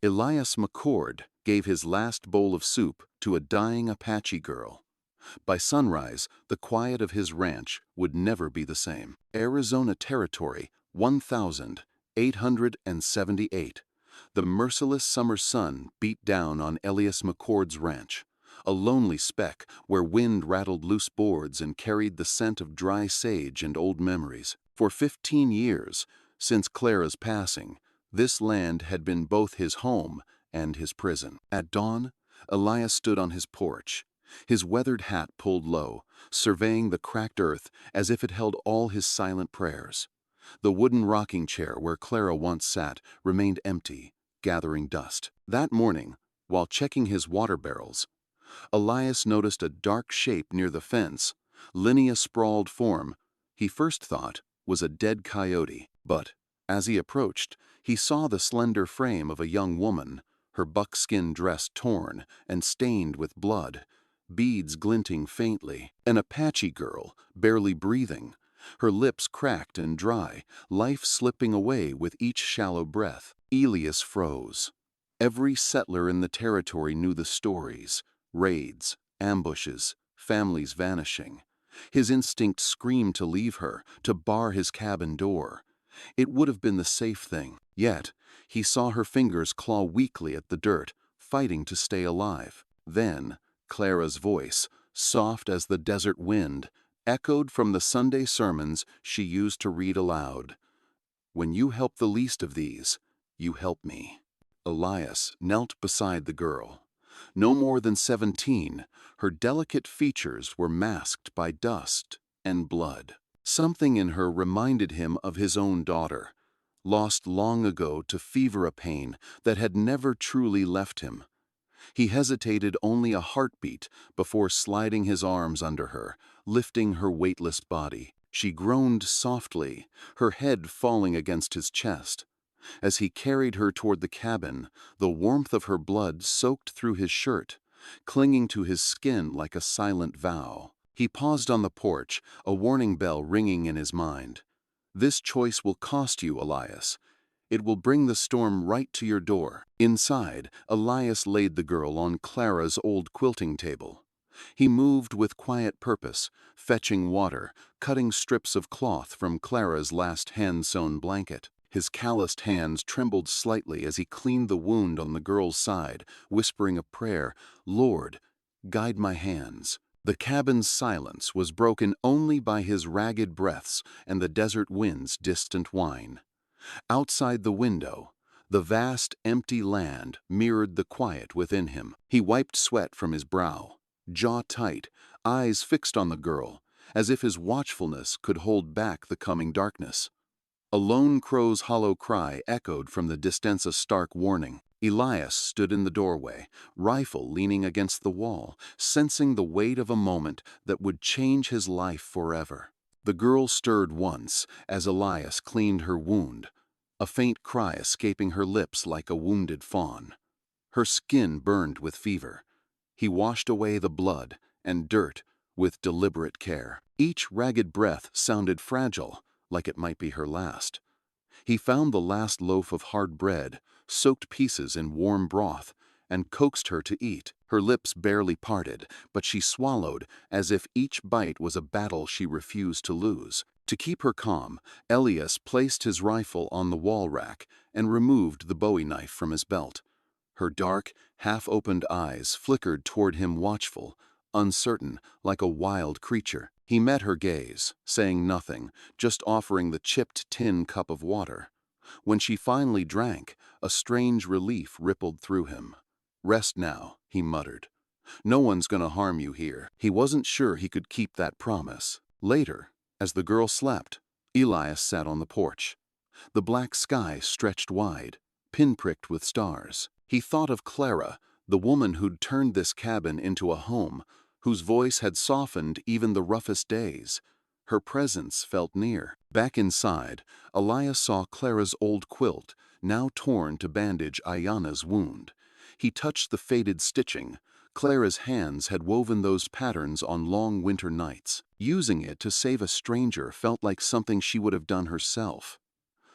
Elias McCord gave his last bowl of soup to a dying Apache girl. By sunrise, the quiet of his ranch would never be the same. Arizona Territory, 1878. The merciless summer sun beat down on Elias McCord's ranch, a lonely speck where wind rattled loose boards and carried the scent of dry sage and old memories. For 15 years, since Clara's passing, this land had been both his home and his prison. At dawn, Elias stood on his porch, his weathered hat pulled low, surveying the cracked earth as if it held all his silent prayers. The wooden rocking chair where Clara once sat remained empty, gathering dust. That morning, while checking his water barrels, Elias noticed a dark shape near the fence, linear sprawled form he first thought was a dead coyote. But, as he approached, he saw the slender frame of a young woman, her buckskin dress torn and stained with blood, beads glinting faintly. An Apache girl, barely breathing, her lips cracked and dry, life slipping away with each shallow breath. Elias froze. Every settler in the territory knew the stories: raids, ambushes, families vanishing. His instinct screamed to leave her, to bar his cabin door. It would have been the safe thing. Yet, he saw her fingers claw weakly at the dirt, fighting to stay alive. Then, Clara's voice, soft as the desert wind, echoed from the Sunday sermons she used to read aloud. "When you help the least of these, you help me." Elias knelt beside the girl. No more than 17, her delicate features were masked by dust and blood. Something in her reminded him of his own daughter, lost long ago to fever pain that had never truly left him. He hesitated only a heartbeat before sliding his arms under her, lifting her weightless body. She groaned softly, her head falling against his chest. As he carried her toward the cabin, the warmth of her blood soaked through his shirt, clinging to his skin like a silent vow. He paused on the porch, a warning bell ringing in his mind. "This choice will cost you, Elias. It will bring the storm right to your door." Inside, Elias laid the girl on Clara's old quilting table. He moved with quiet purpose, fetching water, cutting strips of cloth from Clara's last hand-sewn blanket. His calloused hands trembled slightly as he cleaned the wound on the girl's side, whispering a prayer, "Lord, guide my hands." The cabin's silence was broken only by his ragged breaths and the desert wind's distant whine. Outside the window, the vast, empty land mirrored the quiet within him. He wiped sweat from his brow, jaw tight, eyes fixed on the girl, as if his watchfulness could hold back the coming darkness. A lone crow's hollow cry echoed from the distance, a stark warning. Elias stood in the doorway, rifle leaning against the wall, sensing the weight of a moment that would change his life forever. The girl stirred once as Elias cleaned her wound, a faint cry escaping her lips like a wounded fawn. Her skin burned with fever. He washed away the blood and dirt with deliberate care. Each ragged breath sounded fragile, like it might be her last. He found the last loaf of hard bread, soaked pieces in warm broth, and coaxed her to eat. Her lips barely parted, but she swallowed as if each bite was a battle she refused to lose. To keep her calm, Elias placed his rifle on the wall rack and removed the bowie knife from his belt. Her dark, half-opened eyes flickered toward him, watchful, uncertain, like a wild creature. He met her gaze, saying nothing, just offering the chipped tin cup of water. When she finally drank, a strange relief rippled through him. "Rest now," he muttered. "No one's gonna harm you here." He wasn't sure he could keep that promise. Later, as the girl slept, Elias sat on the porch. The black sky stretched wide, pinpricked with stars. He thought of Clara, the woman who'd turned this cabin into a home, whose voice had softened even the roughest days. Her presence felt near. Back inside, Elias saw Clara's old quilt, now torn to bandage Aiyana's wound. He touched the faded stitching. Clara's hands had woven those patterns on long winter nights. Using it to save a stranger felt like something she would have done herself.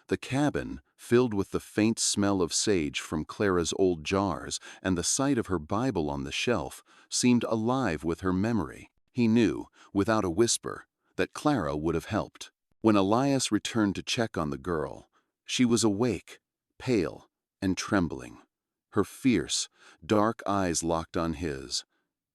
The cabin filled with the faint smell of sage from Clara's old jars, and the sight of her Bible on the shelf seemed alive with her memory. He knew, without a whisper, that Clara would have helped. When Elias returned to check on the girl, she was awake, pale, and trembling. Her fierce, dark eyes locked on his.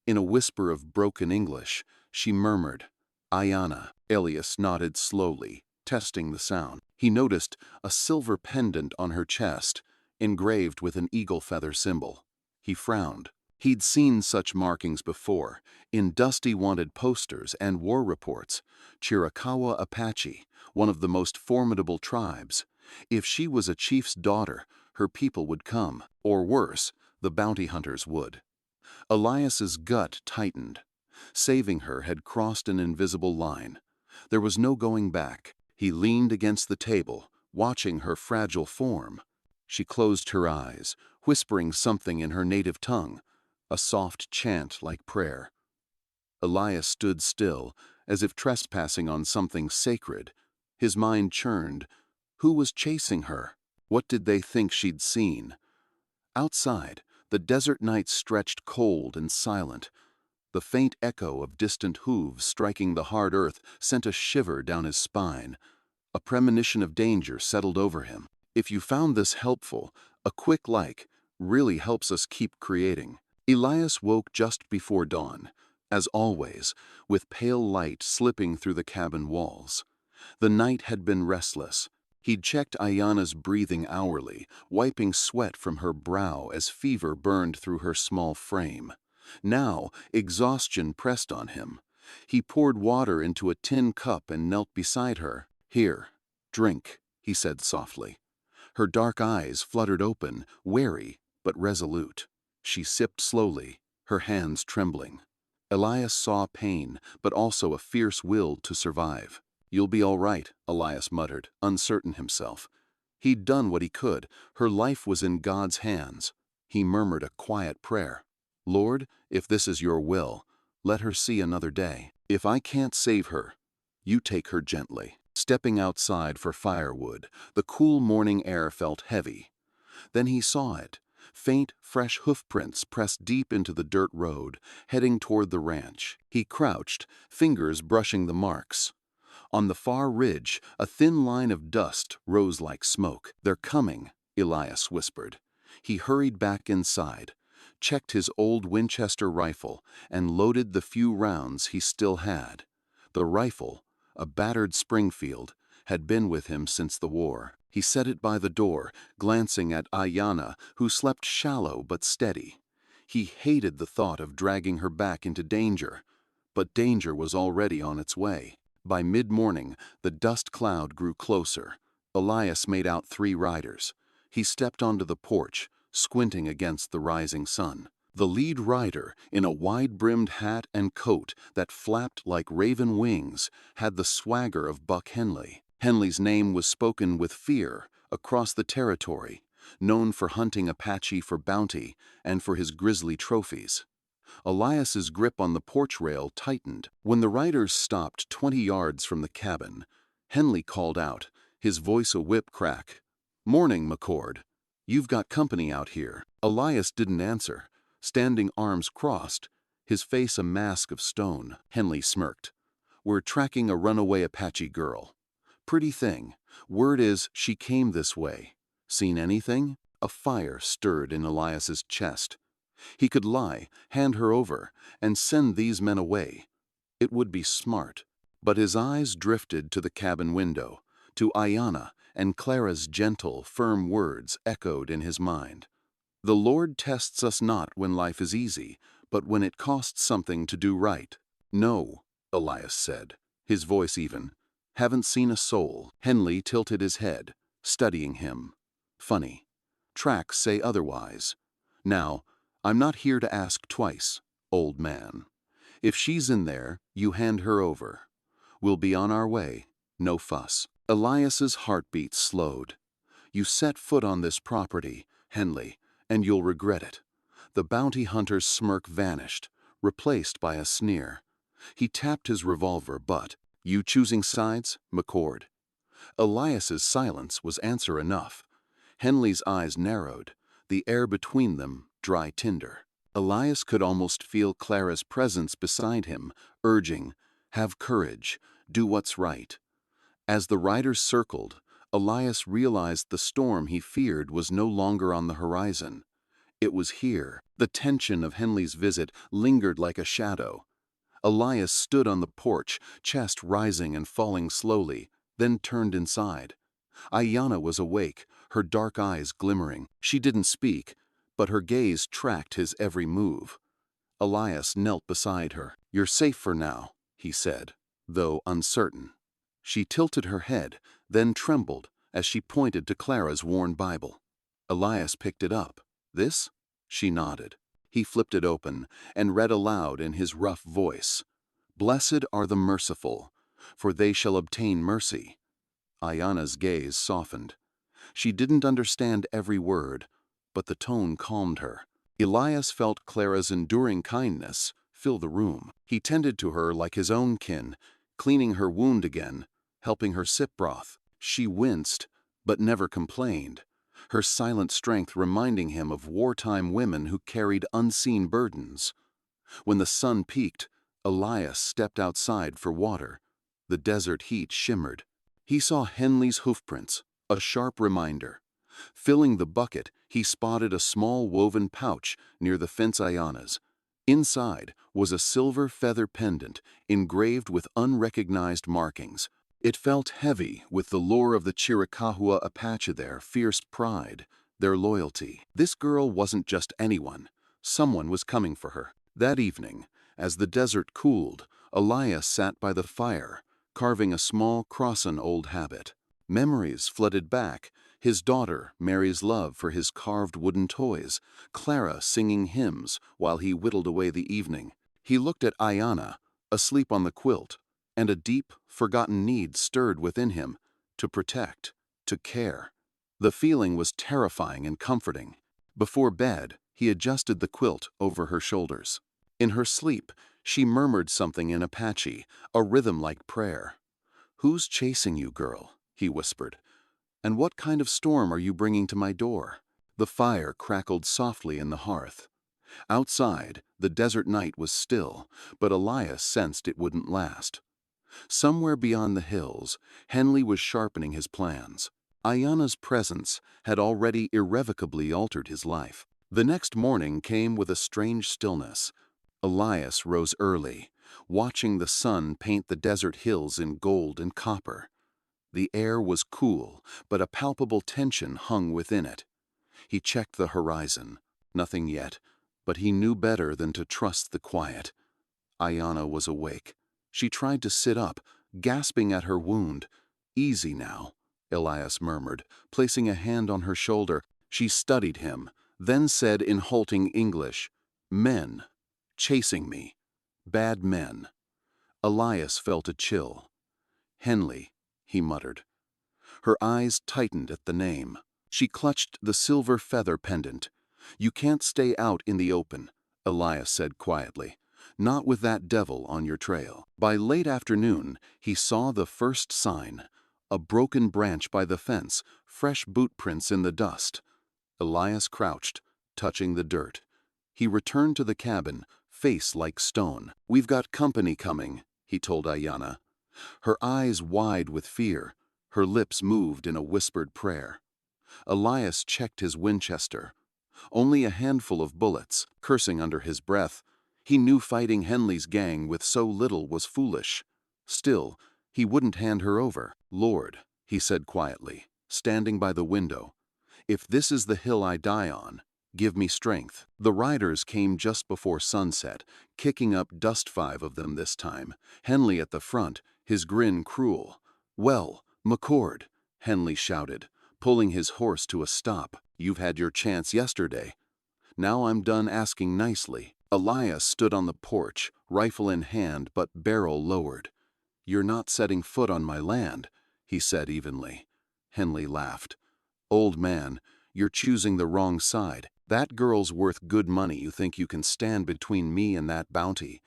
In a whisper of broken English, she murmured, "Aiyana." Elias nodded slowly, testing the sound. He noticed a silver pendant on her chest, engraved with an eagle feather symbol. He frowned. He'd seen such markings before, in dusty wanted posters and war reports. Chiricahua Apache, one of the most formidable tribes. If she was a chief's daughter, her people would come, or worse, the bounty hunters would. Elias's gut tightened. Saving her had crossed an invisible line. There was no going back. He leaned against the table, watching her fragile form. She closed her eyes, whispering something in her native tongue, a soft chant like prayer. Elias stood still, as if trespassing on something sacred. His mind churned. Who was chasing her? What did they think she'd seen? Outside, the desert night stretched cold and silent. The faint echo of distant hooves striking the hard earth sent a shiver down his spine. A premonition of danger settled over him. If you found this helpful, a quick like really helps us keep creating. Elias woke just before dawn, as always, with pale light slipping through the cabin walls. The night had been restless. He'd checked Aiyana's breathing hourly, wiping sweat from her brow as fever burned through her small frame. Now, exhaustion pressed on him. He poured water into a tin cup and knelt beside her. "Here, drink," he said softly. Her dark eyes fluttered open, wary but resolute. She sipped slowly, her hands trembling. Elias saw pain, but also a fierce will to survive. "You'll be all right," Elias muttered, uncertain himself. He'd done what he could. Her life was in God's hands. He murmured a quiet prayer. "Lord, if this is your will, let her see another day. If I can't save her, you take her gently." Stepping outside for firewood, the cool morning air felt heavy. Then he saw it. Faint, fresh hoofprints pressed deep into the dirt road, heading toward the ranch. He crouched, fingers brushing the marks. On the far ridge, a thin line of dust rose like smoke. "They're coming," Elias whispered. He hurried back inside, checked his old Winchester rifle, and loaded the few rounds he still had. The rifle, a battered Springfield, had been with him since the war. He set it by the door, glancing at Aiyana, who slept shallow but steady. He hated the thought of dragging her back into danger, but danger was already on its way. By mid-morning, the dust cloud grew closer. Elias made out 3 riders. He stepped onto the porch, squinting against the rising sun. The lead rider, in a wide-brimmed hat and coat that flapped like raven wings, had the swagger of Buck Henley. Henley's name was spoken with fear across the territory, known for hunting Apache for bounty and for his grisly trophies. Elias's grip on the porch rail tightened. When the riders stopped 20 yards from the cabin, Henley called out, his voice a whip crack. "Morning, McCord. You've got company out here." Elias didn't answer, standing arms crossed, his face a mask of stone. Henley smirked. "We're tracking a runaway Apache girl. Pretty thing. Word is she came this way. Seen anything?" A fire stirred in Elias's chest. He could lie, hand her over, and send these men away. It would be smart. But his eyes drifted to the cabin window, to Aiyana, and Clara's gentle, firm words echoed in his mind. "The Lord tests us not when life is easy, but when it costs something to do right." "No," Elias said, his voice even. "Haven't seen a soul." Henley tilted his head, studying him. "Funny. Tracks say otherwise. Now, I'm not here to ask twice, old man. If she's in there, you hand her over. We'll be on our way. No fuss." Elias's heartbeat slowed. "You set foot on this property, Henley, and you'll regret it." The bounty hunter's smirk vanished, replaced by a sneer. He tapped his revolver butt. "You choosing sides, McCord?" Elias's silence was answer enough. Henley's eyes narrowed, the air between them dry tinder. Elias could almost feel Clara's presence beside him, urging, "Have courage, do what's right." As the riders circled, Elias realized the storm he feared was no longer on the horizon. It was here. The tension of Henley's visit lingered like a shadow. Elias stood on the porch, chest rising and falling slowly, then turned inside. Aiyana was awake, her dark eyes glimmering. She didn't speak, but her gaze tracked his every move. Elias knelt beside her. "You're safe for now," he said, though uncertain. She tilted her head, then trembled as she pointed to Clara's worn Bible. Elias picked it up. "This?" She nodded. He flipped it open and read aloud in his rough voice, "Blessed are the merciful, for they shall obtain mercy." Aiyana's gaze softened. She didn't understand every word, but the tone calmed her. Elias felt Clara's enduring kindness fill the room. He tended to her like his own kin, cleaning her wound again, helping her sip broth. She winced, but never complained, her silent strength reminding him of wartime women who carried unseen burdens. When the sun peaked, Elias stepped outside for water. The desert heat shimmered. He saw Henley's hoofprints, a sharp reminder. Filling the bucket, he spotted a small woven pouch near the fence Aiyana's. Inside was a silver feather pendant engraved with unrecognized markings. It felt heavy with the lore of the Chiricahua Apache, their fierce pride, their loyalty. This girl wasn't just anyone. Someone was coming for her. That evening, as the desert cooled, Elias sat by the fire, carving a small crossan old habit. Memories flooded back, his daughter, Mary's love for his carved wooden toys, Clara singing hymns while he whittled away the evening. He looked at Aiyana, asleep on the quilt, and a deep, forgotten need stirred within him, to protect, to care. The feeling was terrifying and comforting. Before bed, he adjusted the quilt over her shoulders. In her sleep, she murmured something in Apache, a rhythm like prayer. "Who's chasing you, girl?" he whispered. "And what kind of storm are you bringing to my door?" The fire crackled softly in the hearth. Outside, the desert night was still, but Elias sensed it wouldn't last. Somewhere beyond the hills, Henley was sharpening his plans. Aiyana's presence had already irrevocably altered his life. The next morning came with a strange stillness. Elias rose early, watching the sun paint the desert hills in gold and copper. The air was cool, but a palpable tension hung within it. He checked the horizon. Nothing yet, but he knew better than to trust the quiet. Aiyana was awake. She tried to sit up, gasping at her wound. "Easy now," Elias murmured, placing a hand on her shoulder. She studied him, then said in halting English, "Men, chasing me. Bad men." Elias felt a chill. "Henley," he muttered. Her eyes tightened at the name. She clutched the silver feather pendant. "You can't stay out in the open," Elias said quietly. "Not with that devil on your trail." By late afternoon, he saw the first sign. A broken branch by the fence, fresh boot prints in the dust. Elias crouched, touching the dirt. He returned to the cabin, face like stone. "We've got company coming," he told Aiyana. Her eyes wide with fear, her lips moved in a whispered prayer. Elias checked his Winchester. Only a handful of bullets, cursing under his breath. He knew fighting Henley's gang with so little was foolish. Still, he wouldn't hand her over. "Lord," he said quietly, standing by the window, "if this is the hill I die on, give me strength." The riders came just before sunset, kicking up dust, 5 of them this time. Henley at the front, his grin cruel. "Well, McCord," Henley shouted, pulling his horse to a stop. "You've had your chance yesterday. Now I'm done asking nicely." Elias stood on the porch, rifle in hand but barrel lowered. "You're not setting foot on my land," he said evenly. Henley laughed. "Old man, you're choosing the wrong side. That girl's worth good money. You think you can stand between me and that bounty?"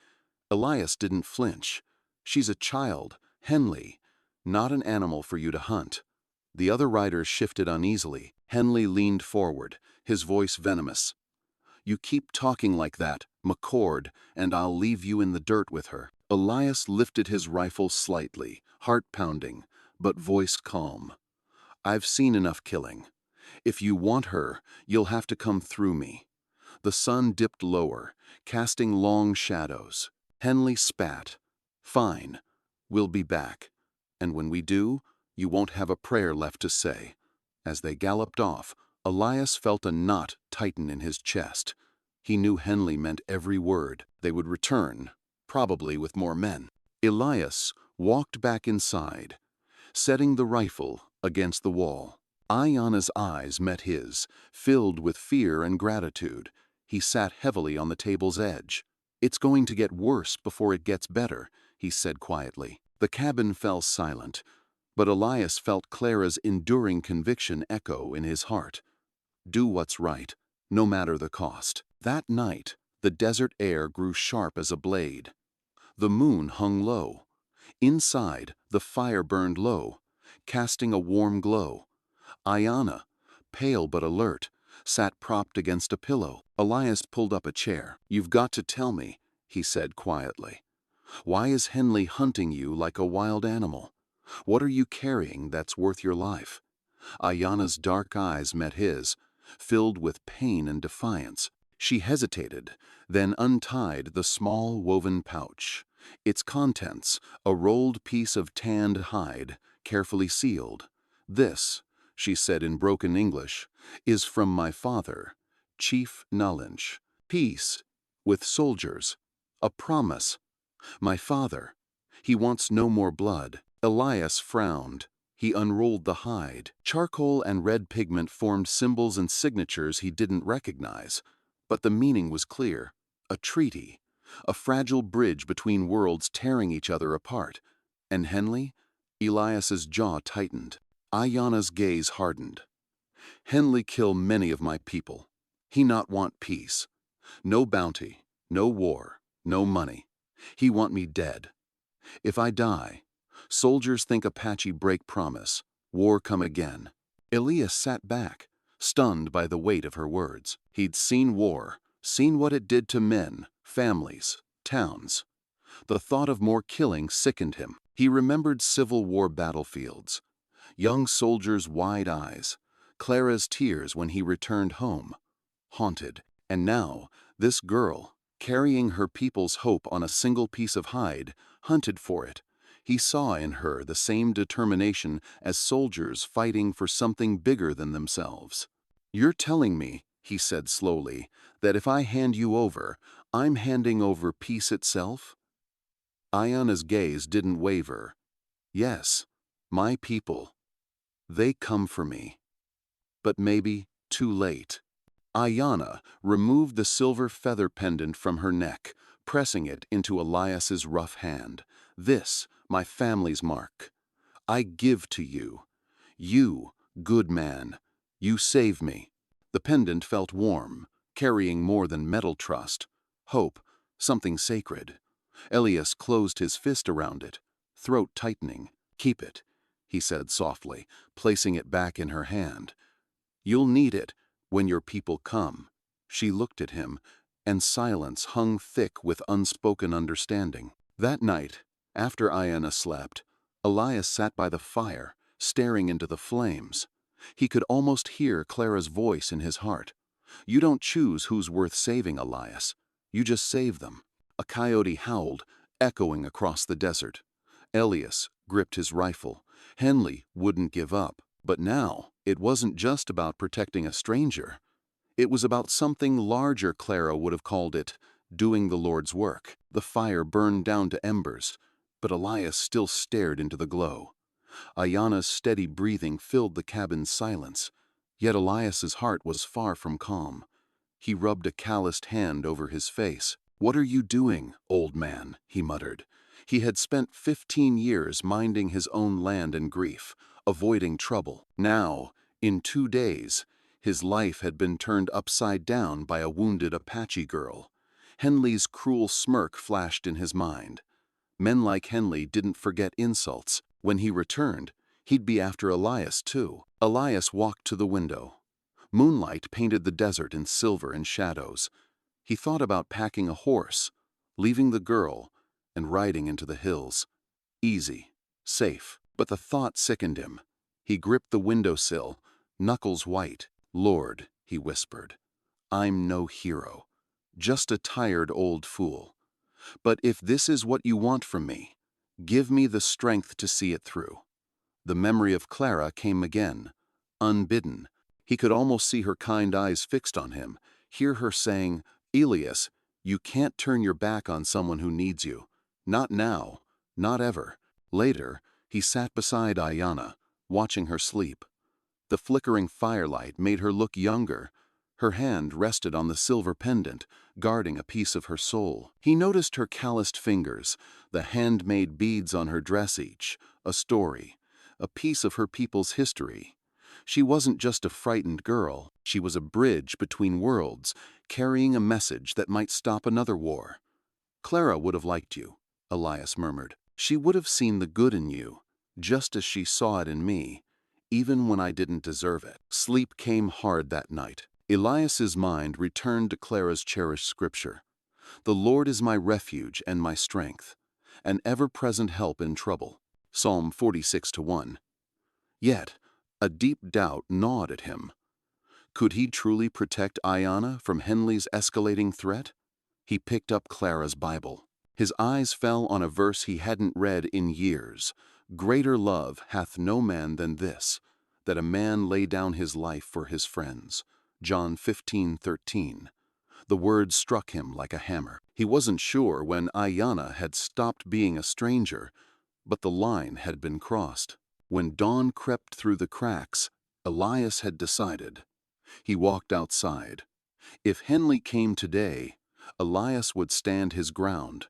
Elias didn't flinch. "She's a child, Henley, not an animal for you to hunt." The other riders shifted uneasily. Henley leaned forward, his voice venomous. "You keep talking like that, McCord, and I'll leave you in the dirt with her." Elias lifted his rifle slightly, heart pounding, but voice calm. "I've seen enough killing. If you want her, you'll have to come through me." The sun dipped lower, casting long shadows. Henley spat. "Fine. We'll be back. And when we do, you won't have a prayer left to say." As they galloped off, Elias felt a knot tighten in his chest. He knew Henley meant every word. They would return, probably with more men. Elias walked back inside, setting the rifle against the wall. Aiyana's eyes met his, filled with fear and gratitude. He sat heavily on the table's edge. "It's going to get worse before it gets better," he said quietly. The cabin fell silent, but Elias felt Clara's enduring conviction echo in his heart. Do what's right, no matter the cost. That night, the desert air grew sharp as a blade. The moon hung low. Inside, the fire burned low, casting a warm glow. Aiyana, pale but alert, sat propped against a pillow. Elias pulled up a chair. "You've got to tell me," he said quietly. "Why is Henley hunting you like a wild animal? What are you carrying that's worth your life?" Aiyana's dark eyes met his, filled with pain and defiance. She hesitated, then untied the small woven pouch. Its contents, a rolled piece of tanned hide, carefully sealed. "This," she said in broken English, "is from my father, Chief Nullinch. Peace with soldiers. A promise. My father. He wants no more blood." Elias frowned. He unrolled the hide. Charcoal and red pigment formed symbols and signatures he didn't recognize. But the meaning was clear. A treaty. A fragile bridge between worlds tearing each other apart. And Henley? Elias's jaw tightened. Aiyana's gaze hardened. "Henley kill many of my people. He not want peace. No bounty, no war, no money. He want me dead. If I die, soldiers think Apache break promise, war come again." Elias sat back, stunned by the weight of her words. He'd seen war, seen what it did to men, families, towns. The thought of more killing sickened him. He remembered Civil War battlefields, young soldiers' wide eyes, Clara's tears when he returned home, haunted. And now, this girl, carrying her people's hope on a single piece of hide, hunted for it. He saw in her the same determination as soldiers fighting for something bigger than themselves. "You're telling me," he said slowly, "that if I hand you over, I'm handing over peace itself?" Aiyana's gaze didn't waver. "Yes, my people. They come for me. But maybe too late." Aiyana removed the silver feather pendant from her neck, pressing it into Elias's rough hand. "This, my family's mark. I give to you. You, good man. You save me." The pendant felt warm, carrying more than metal trust. Hope, something sacred. Elias closed his fist around it, throat tightening. "Keep it," he said softly, placing it back in her hand. "You'll need it when your people come." She looked at him, and silence hung thick with unspoken understanding. That night, after Aiyana slept, Elias sat by the fire, staring into the flames. He could almost hear Clara's voice in his heart. "You don't choose who's worth saving, Elias. You just save them." A coyote howled, echoing across the desert. Elias gripped his rifle. Henley wouldn't give up. But now, it wasn't just about protecting a stranger. It was about something larger. Clara would have called it doing the Lord's work. The fire burned down to embers, but Elias still stared into the glow. Aiyana's steady breathing filled the cabin's silence, yet Elias's heart was far from calm. He rubbed a calloused hand over his face. "What are you doing, old man?" he muttered. He had spent 15 years minding his own land and grief, avoiding trouble. Now, in 2 days, his life had been turned upside down by a wounded Apache girl. Henley's cruel smirk flashed in his mind. Men like Henley didn't forget insults. When he returned, He'd be after Elias, too. Elias walked to the window. Moonlight painted the desert in silver and shadows. He thought about packing a horse, leaving the girl, and riding into the hills. Easy, safe, but the thought sickened him. He gripped the windowsill, knuckles white. "Lord," he whispered, "I'm no hero, just a tired old fool. But if this is what you want from me, give me the strength to see it through." The memory of Clara came again, unbidden. He could almost see her kind eyes fixed on him, hear her saying, "Elias, you can't turn your back on someone who needs you. Not now, not ever." Later, he sat beside Aiyana, watching her sleep. The flickering firelight made her look younger. Her hand rested on the silver pendant, guarding a piece of her soul. He noticed her calloused fingers, the handmade beads on her dress, each a story, a piece of her people's history. She wasn't just a frightened girl, she was a bridge between worlds, carrying a message that might stop another war. "Clara would have liked you," Elias murmured. "She would have seen the good in you, just as she saw it in me, even when I didn't deserve it." Sleep came hard that night. Elias's mind returned to Clara's cherished scripture. "The Lord is my refuge and my strength, an ever-present help in trouble." Psalm 46:1. Yet, a deep doubt gnawed at him. Could he truly protect Aiyana from Henley's escalating threat? He picked up Clara's Bible. His eyes fell on a verse he hadn't read in years. "Greater love hath no man than this, that a man lay down his life for his friends." John 15:13. The words struck him like a hammer. He wasn't sure when Aiyana had stopped being a stranger, but the line had been crossed. When dawn crept through the cracks, Elias had decided. He walked outside. If Henley came today, Elias would stand his ground.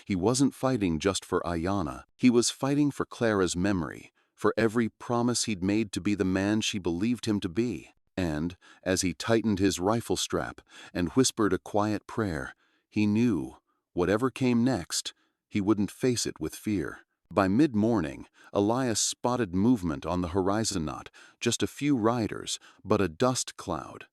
He wasn't fighting just for Aiyana. He was fighting for Clara's memory, for every promise he'd made to be the man she believed him to be. And, as he tightened his rifle strap and whispered a quiet prayer, he knew, whatever came next, he wouldn't face it with fear. By mid-morning, Elias spotted movement on the horizon, not just a few riders, but a dust cloud.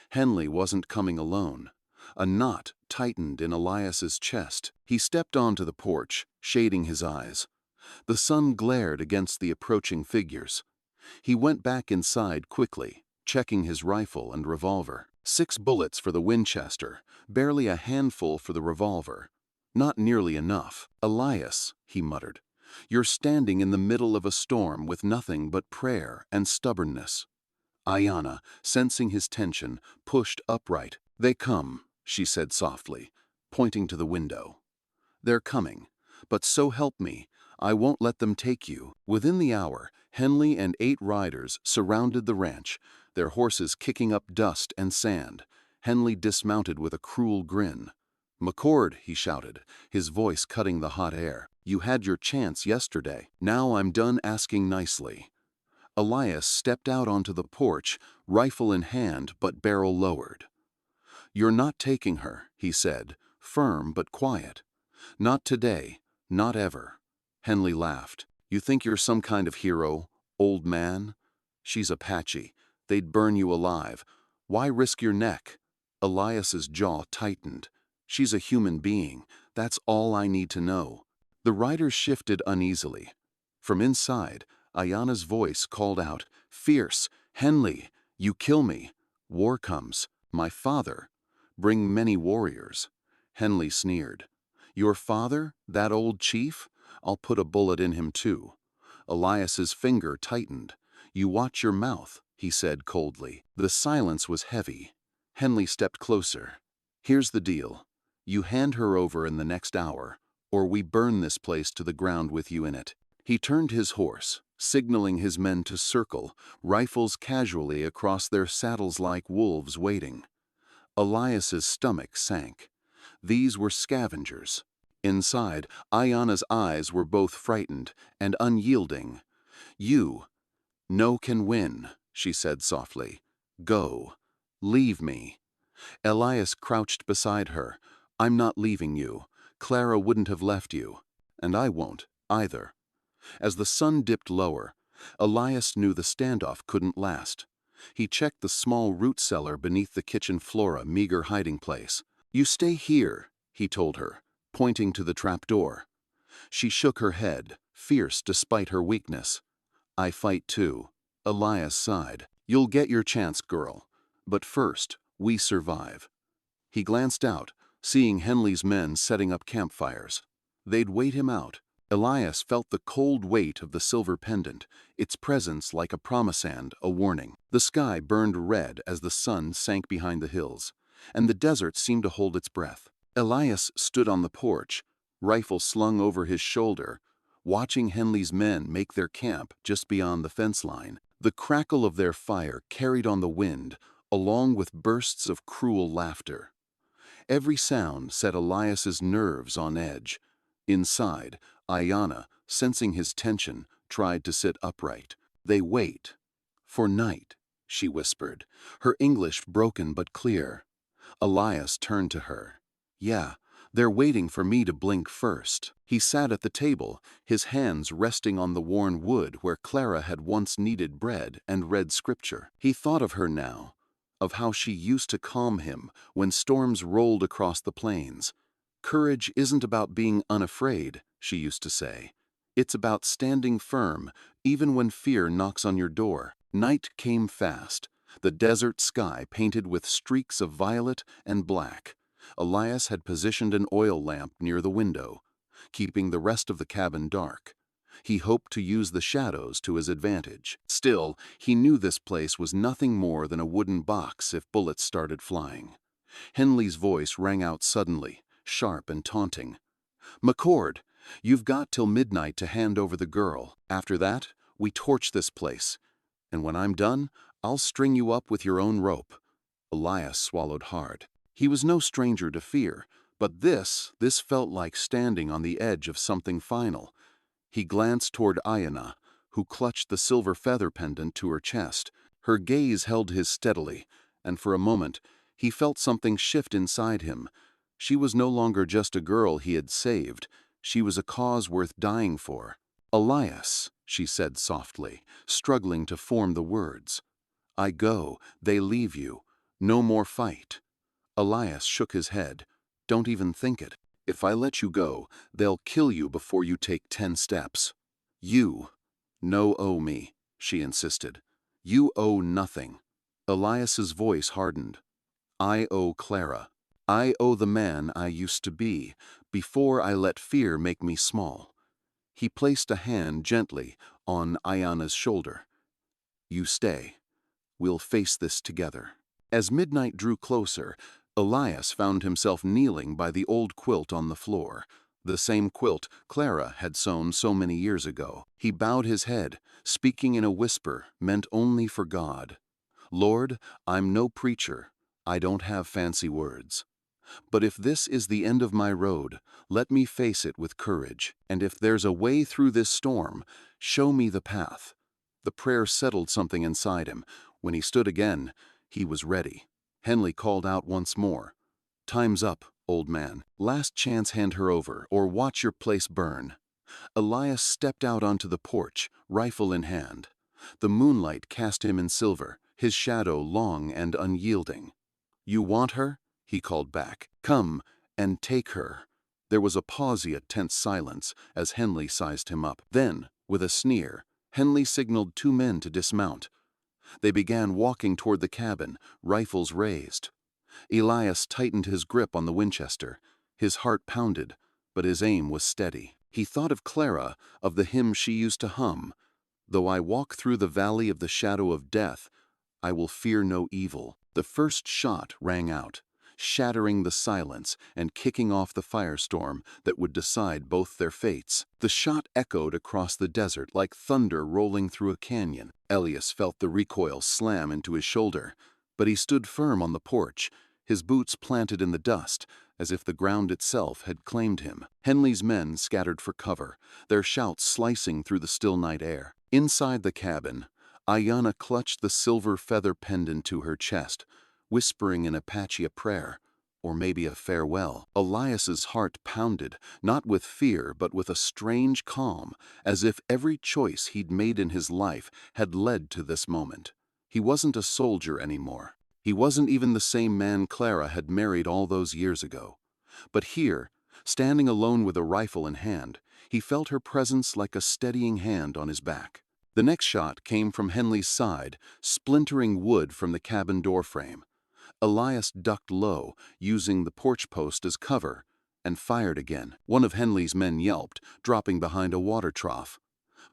Henley wasn't coming alone. A knot tightened in Elias's chest. He stepped onto the porch, shading his eyes. The sun glared against the approaching figures. He went back inside quickly, checking his rifle and revolver. 6 bullets for the Winchester, barely a handful for the revolver. Not nearly enough. "Elias," he muttered, "you're standing in the middle of a storm with nothing but prayer and stubbornness." Aiyana, sensing his tension, pushed upright. "They come," she said softly, pointing to the window. "They're coming, but so help me, I won't let them take you." Within the hour, Henley and 8 riders surrounded the ranch, their horses kicking up dust and sand. Henley dismounted with a cruel grin. "McCord," he shouted, his voice cutting the hot air, "you had your chance yesterday. Now I'm done asking nicely." Elias stepped out onto the porch, rifle in hand but barrel lowered. "You're not taking her," he said, firm but quiet. "Not today, not ever." Henley laughed. "You think you're some kind of hero, old man? She's Apache. They'd burn you alive. Why risk your neck?" Elias's jaw tightened. "She's a human being. That's all I need to know." The riders shifted uneasily. From inside, Aiyana's voice called out, fierce, "Henley, you kill me. War comes. My father. Bring many warriors." Henley sneered. "Your father? That old chief? I'll put a bullet in him too." Elias's finger tightened. "You watch your mouth," he said coldly. The silence was heavy. Henley stepped closer. "Here's the deal. You hand her over in the next hour, or we burn this place to the ground with you in it." He turned his horse, signaling his men to circle, rifles casually across their saddles like wolves waiting. Elias's stomach sank. These were scavengers. Inside, Aiyana's eyes were both frightened and unyielding. "You, no can win," she said softly. "Go. Leave me." Elias crouched beside her. "I'm not leaving you. Clara wouldn't have left you. And I won't, either." As the sun dipped lower, Elias knew the standoff couldn't last. He checked the small root cellar beneath the kitchen floor, a meager hiding place. "You stay here," he told her, pointing to the trapdoor. She shook her head, fierce despite her weakness. "I fight too." Elias sighed. "You'll get your chance, girl. But first, we survive." He glanced out, seeing Henley's men setting up campfires. They'd wait him out. Elias felt the cold weight of the silver pendant, its presence like a promisand, a warning. The sky burned red as the sun sank behind the hills, and the desert seemed to hold its breath. Elias stood on the porch, rifle slung over his shoulder, watching Henley's men make their camp just beyond the fence line. The crackle of their fire carried on the wind, along with bursts of cruel laughter. Every sound set Elias's nerves on edge. Inside, Aiyana, sensing his tension, tried to sit upright. "They wait. For night," she whispered, her English broken but clear. Elias turned to her. "Yeah, they're waiting for me to blink first." He sat at the table, his hands resting on the worn wood where Clara had once kneaded bread and read scripture. He thought of her now, of how she used to calm him when storms rolled across the plains. "Courage isn't about being unafraid," she used to say. "It's about standing firm, even when fear knocks on your door." Night came fast, the desert sky painted with streaks of violet and black. Elias had positioned an oil lamp near the window, keeping the rest of the cabin dark. He hoped to use the shadows to his advantage. Still, he knew this place was nothing more than a wooden box if bullets started flying. Henley's voice rang out suddenly, sharp and taunting. "McCord, you've got till midnight to hand over the girl. After that, we torch this place. And when I'm done, I'll string you up with your own rope." Elias swallowed hard. He was no stranger to fear, but this felt like standing on the edge of something final. He glanced toward Aiyana, who clutched the silver feather pendant to her chest. Her gaze held his steadily, and for a moment, he felt something shift inside him. She was no longer just a girl he had saved. She was a cause worth dying for. "Elias," she said softly, struggling to form the words. "I go, they leave you. No more fight." Elias shook his head. "Don't even think it. If I let you go, they'll kill you before you take 10 steps. You no owe me," she insisted. "You owe nothing." Elias's voice hardened. "I owe Clara. I owe the man I used to be, before I let fear make me small." He placed a hand gently on Aiyana's shoulder. "You stay. We'll face this together." As midnight drew closer, Elias found himself kneeling by the old quilt on the floor, the same quilt Clara had sewn so many years ago. He bowed his head, speaking in a whisper meant only for God. "Lord, I'm no preacher. I don't have fancy words. But if this is the end of my road, let me face it with courage. And if there's a way through this storm, show me the path." The prayer settled something inside him. When he stood again, he was ready. Henley called out once more. "Time's up, old man. Last chance, hand her over, or watch your place burn." Elias stepped out onto the porch, rifle in hand. The moonlight cast him in silver, his shadow long and unyielding. "You want her?" he called back. "Come and take her." There was a pause, a tense silence, as Henley sized him up. Then, with a sneer, Henley signaled 2 men to dismount. They began walking toward the cabin, rifles raised. Elias tightened his grip on the Winchester. His heart pounded, but his aim was steady. He thought of Clara, of the hymn she used to hum. "Though I walk through the valley of the shadow of death, I will fear no evil." The first shot rang out, shattering the silence and kicking off the firestorm that would decide both their fates. The shot echoed across the desert like thunder rolling through a canyon. Elias felt the recoil slam into his shoulder, but he stood firm on the porch, his boots planted in the dust, as if the ground itself had claimed him. Henley's men scattered for cover, their shouts slicing through the still night air. Inside the cabin, Aiyana clutched the silver feather pendant to her chest, whispering in Apache a prayer. or maybe a farewell. Elias's heart pounded, not with fear but with a strange calm, as if every choice he'd made in his life had led to this moment. He wasn't a soldier anymore. He wasn't even the same man Clara had married all those years ago. But here, standing alone with a rifle in hand, he felt her presence like a steadying hand on his back. The next shot came from Henley's side, splintering wood from the cabin doorframe. Elias ducked low, using the porch post as cover, and fired again. One of Henley's men yelped, dropping behind a water trough.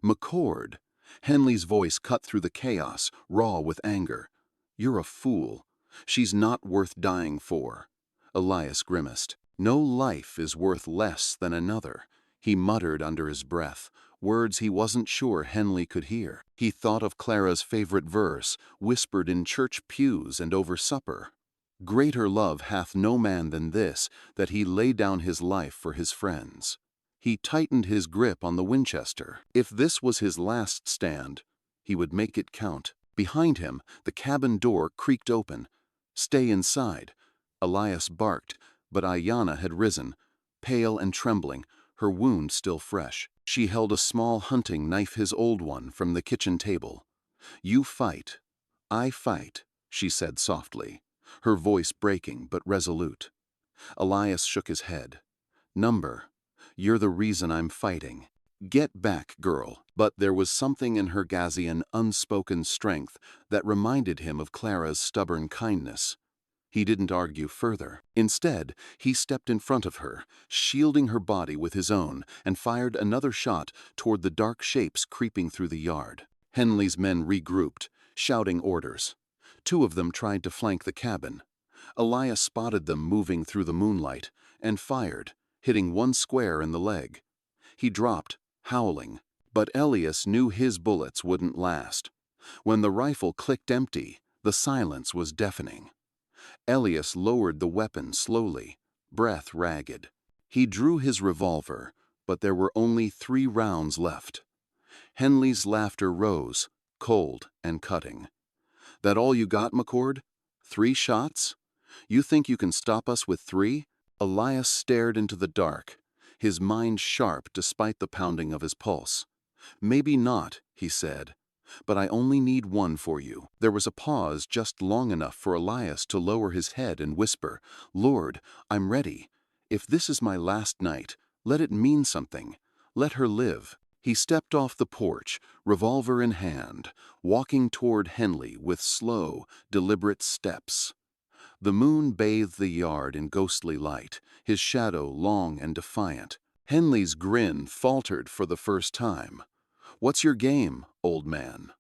"McCord!" Henley's voice cut through the chaos, raw with anger. "You're a fool. She's not worth dying for." Elias grimaced. "No life is worth less than another," he muttered under his breath, words he wasn't sure Henley could hear. He thought of Clara's favorite verse, whispered in church pews and over supper. "Greater love hath no man than this, that he lay down his life for his friends." He tightened his grip on the Winchester. If this was his last stand, he would make it count. Behind him, the cabin door creaked open. "Stay inside." Elias barked, but Aiyana had risen, pale and trembling, her wound still fresh. She held a small hunting knife, his old one, from the kitchen table. "You fight. I fight," she said softly, her voice breaking but resolute. Elias shook his head. "Number, you're the reason I'm fighting. Get back, girl." But there was something in her Gazian unspoken strength that reminded him of Clara's stubborn kindness. He didn't argue further. Instead, he stepped in front of her, shielding her body with his own, and fired another shot toward the dark shapes creeping through the yard. Henley's men regrouped, shouting orders. Two of them tried to flank the cabin. Elias spotted them moving through the moonlight, and fired, hitting one square in the leg. He dropped, howling, but Elias knew his bullets wouldn't last. When the rifle clicked empty, the silence was deafening. Elias lowered the weapon slowly, breath ragged. He drew his revolver, but there were only 3 rounds left. Henley's laughter rose, cold and cutting. "That all you got, McCord? 3 shots? You think you can stop us with 3? Elias stared into the dark, his mind sharp despite the pounding of his pulse. "Maybe not," he said. "But I only need 1 for you." There was a pause just long enough for Elias to lower his head and whisper, "Lord, I'm ready. If this is my last night, let it mean something. Let her live." He stepped off the porch, revolver in hand, walking toward Henley with slow, deliberate steps. The moon bathed the yard in ghostly light, his shadow long and defiant. Henley's grin faltered for the first time. "What's your game, old man?"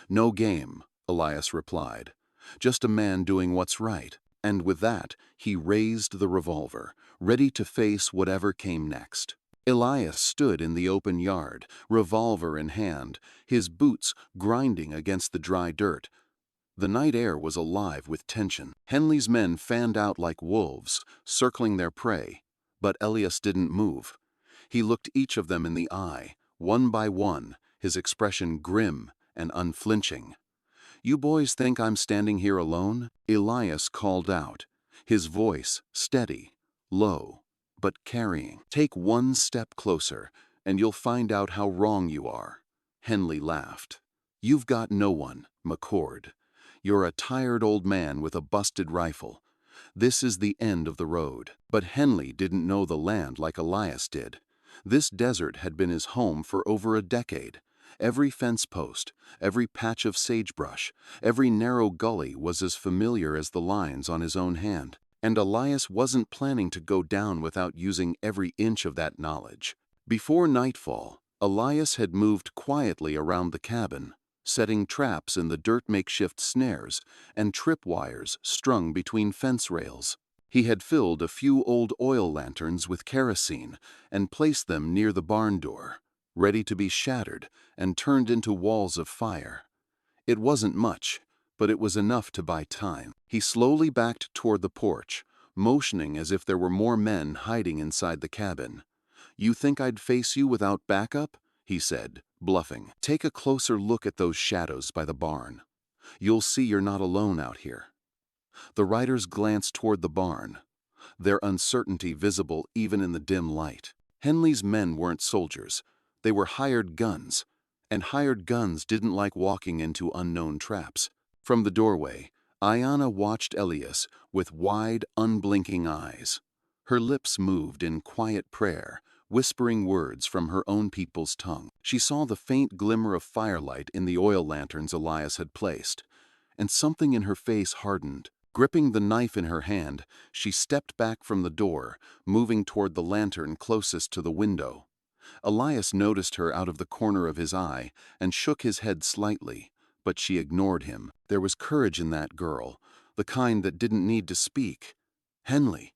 "No game," Elias replied. "Just a man doing what's right." And with that, he raised the revolver, ready to face whatever came next. Elias stood in the open yard, revolver in hand, his boots grinding against the dry dirt. The night air was alive with tension. Henley's men fanned out like wolves, circling their prey. But Elias didn't move. He looked each of them in the eye, one by one, his expression grim and unflinching. "You boys think I'm standing here alone?" Elias called out, his voice steady, low, but carrying. "Take 1 step closer, and you'll find out how wrong you are." Henley laughed. "You've got no one, McCord. You're a tired old man with a busted rifle. This is the end of the road." But Henley didn't know the land like Elias did. This desert had been his home for over a decade. Every fence post, every patch of sagebrush, every narrow gully was as familiar as the lines on his own hand. And Elias wasn't planning to go down without using every inch of that knowledge. Before nightfall, Elias had moved quietly around the cabin, setting traps in the dirt makeshift snares and tripwires strung between fence rails. He had filled a few old oil lanterns with kerosene and placed them near the barn door, ready to be shattered and turned into walls of fire. It wasn't much, but it was enough to buy time. He slowly backed toward the porch, motioning as if there were more men hiding inside the cabin. "You think I'd face you without backup?" he said, bluffing. "Take a closer look at those shadows by the barn. You'll see you're not alone out here." The riders glanced toward the barn. their uncertainty visible even in the dim light. Henley's men weren't soldiers. They were hired guns, and hired guns didn't like walking into unknown traps. From the doorway, Aiyana watched Elias with wide, unblinking eyes. Her lips moved in quiet prayer, whispering words from her own people's tongue. She saw the faint glimmer of firelight in the oil lanterns Elias had placed, and something in her face hardened. Gripping the knife in her hand, she stepped back from the door, moving toward the lantern closest to the window. Elias noticed her out of the corner of his eye and shook his head slightly, but she ignored him. There was courage in that girl, the kind that didn't need to speak. "Henley!"